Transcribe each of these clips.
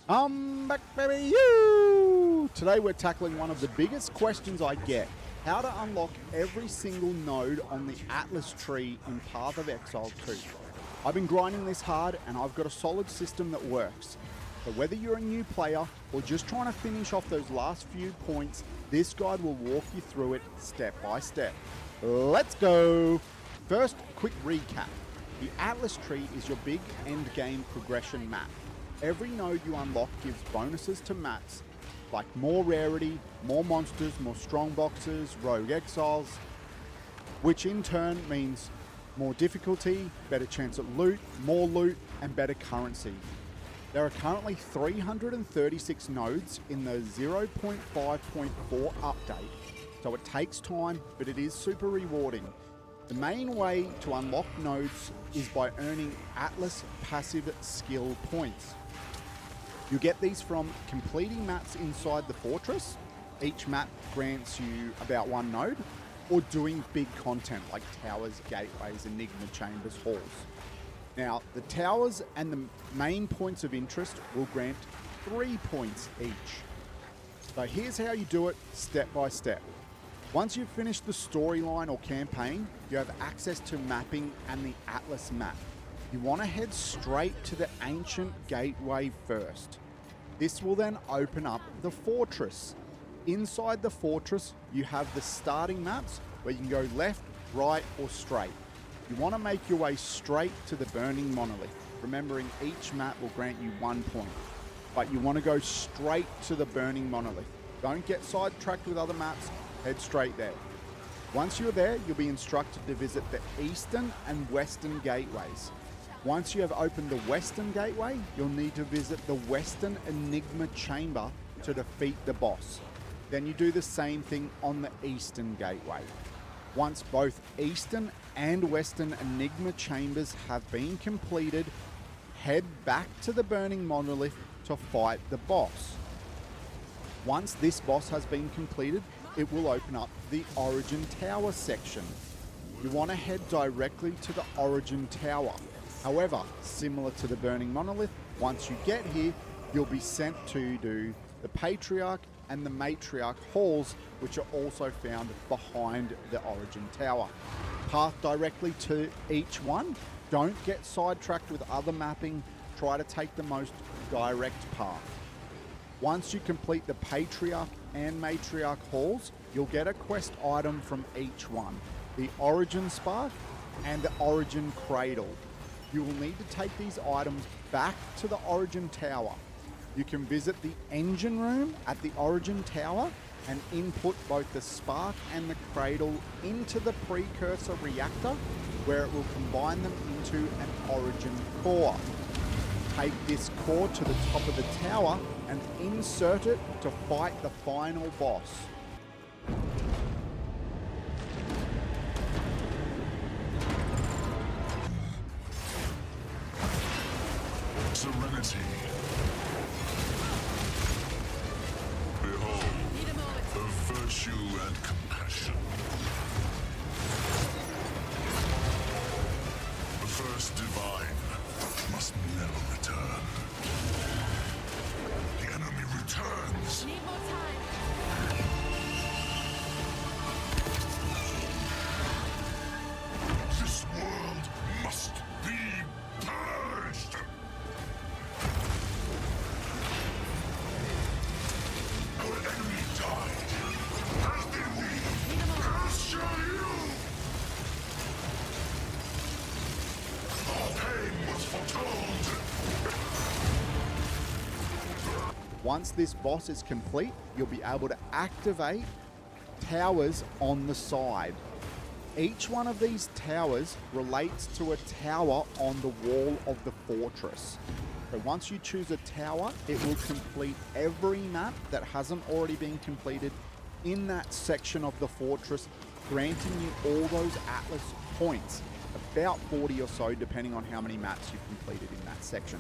I'm back, baby. You! Today we're tackling one of the biggest questions I get. How to unlock every single node on the Atlas tree in Path of Exile 2. I've been grinding this hard and I've got a solid system that works. So whether you're a new player or just trying to finish off those last few points, this guide will walk you through it step by step. Let's go! First, quick recap. The Atlas tree is your big end game progression map. Every node you unlock gives bonuses to mats, like more rarity, more monsters, more strong boxes, rogue exiles, which in turn means more difficulty, better chance at loot, more loot, and better currency. There are currently 336 nodes in the 0.5.4 update, so it takes time, but it is super rewarding. The main way to unlock nodes is by earning Atlas passive skill points. You get these from completing maps inside the fortress. Each map grants you about one node, or doing big content like towers, gateways, enigma chambers, halls. Now, the towers and the main points of interest will grant 3 points each. So here's how you do it step by step. Once you've finished the storyline or campaign, you have access to mapping and the Atlas map. You want to head straight to the ancient gateway first. This will then open up the fortress. Inside the fortress, you have the starting maps where you can go left, right, or straight. You want to make your way straight to the burning monolith, remembering each map will grant you 1 point. But you want to go straight to the burning monolith. Don't get sidetracked with other maps, head straight there. Once you're there, you'll be instructed to visit the eastern and western gateways. Once you have opened the western gateway, you'll need to visit the western enigma chamber to defeat the boss. Then you do the same thing on the eastern gateway. Once both eastern and western enigma chambers have been completed, head back to the burning monolith to fight the boss. Once this boss has been completed, it will open up the Origin Tower section. You want to head directly to the Origin Tower. However, similar to the burning monolith, once you get here, you'll be sent to do the Patriarch and the Matriarch halls, which are also found behind the Origin Tower. Path directly to each one. Don't get sidetracked with other mapping. Try to take the most direct path. Once you complete the Patriarch and Matriarch halls, you'll get a quest item from each one. The Origin Spark and the Origin Cradle. You will need to take these items back to the Origin Tower. You can visit the engine room at the Origin Tower and input both the Spark and the Cradle into the precursor reactor, where it will combine them into an Origin core. Take this core to the top of the tower and insert it to fight the final boss. Serenity. Behold, of virtue and compassion. The first divine must never return. The enemy returns. Need more time. This world must be purged. Our enemy died. As did we. As shall you. Our pain was foretold. Once this boss is complete, you'll be able to activate towers on the side. Each one of these towers relates to a tower on the wall of the fortress. So once you choose a tower, it will complete every map that hasn't already been completed in that section of the fortress, granting you all those Atlas points, about 40 or so, depending on how many maps you've completed in that section.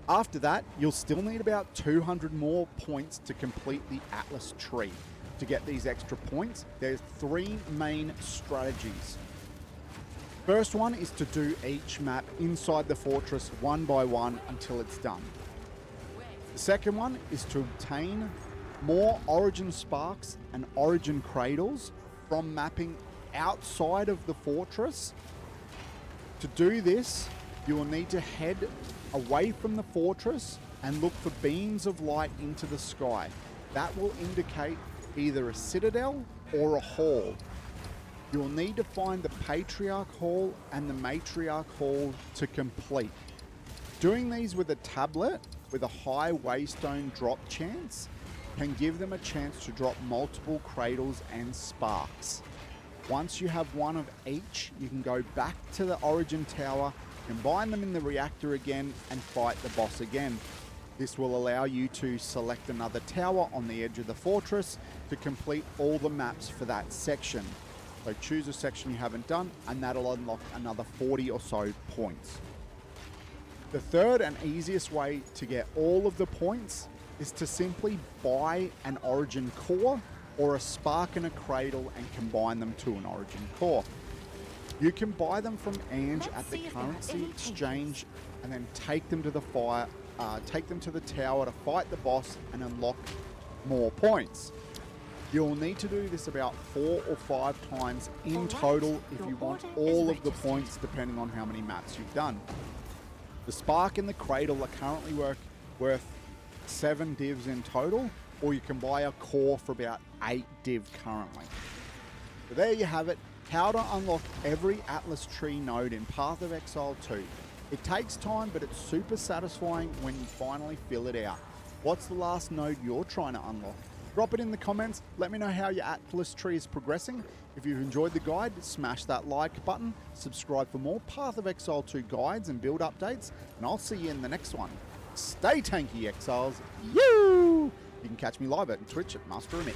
After that, you'll still need about 200 more points to complete the Atlas tree. To get these extra points, there's 3 main strategies. First one is to do each map inside the fortress one by one until it's done. The second one is to obtain more origin sparks and origin cradles from mapping outside of the fortress. To do this, you will need to head away from the fortress and look for beams of light into the sky. That will indicate either a citadel or a hall. You will need to find the Patriarch Hall and the Matriarch Hall to complete. Doing these with a tablet with a high waystone drop chance can give them a chance to drop multiple cradles and sparks. Once you have one of each, you can go back to the origin tower, combine them in the reactor again, and fight the boss again. This will allow you to select another tower on the edge of the fortress to complete all the maps for that section. So choose a section you haven't done, and that'll unlock another 40 or so points. The third and easiest way to get all of the points is to simply buy an origin core or a spark and a cradle and combine them to an origin core. You can buy them from Ange at the currency exchange and then take them to the tower to fight the boss and unlock more points. You'll need to do this about 4 or 5 times in total if you want all of the points, depending on how many maps you've done. The spark and the cradle are currently worth 7 divs in total, or you can buy a core for about 8 div currently. So there you have it, how to unlock every Atlas tree node in Path of Exile 2. It takes time, but it's super satisfying when you finally fill it out. What's the last node you're trying to unlock? Drop it in the comments, let me know how your Atlas tree is progressing. If you've enjoyed the guide, smash that like button, subscribe for more Path of Exile 2 guides and build updates, and I'll see you in the next one. Stay tanky, exiles. You can catch me live at Twitch at Master of Mitch.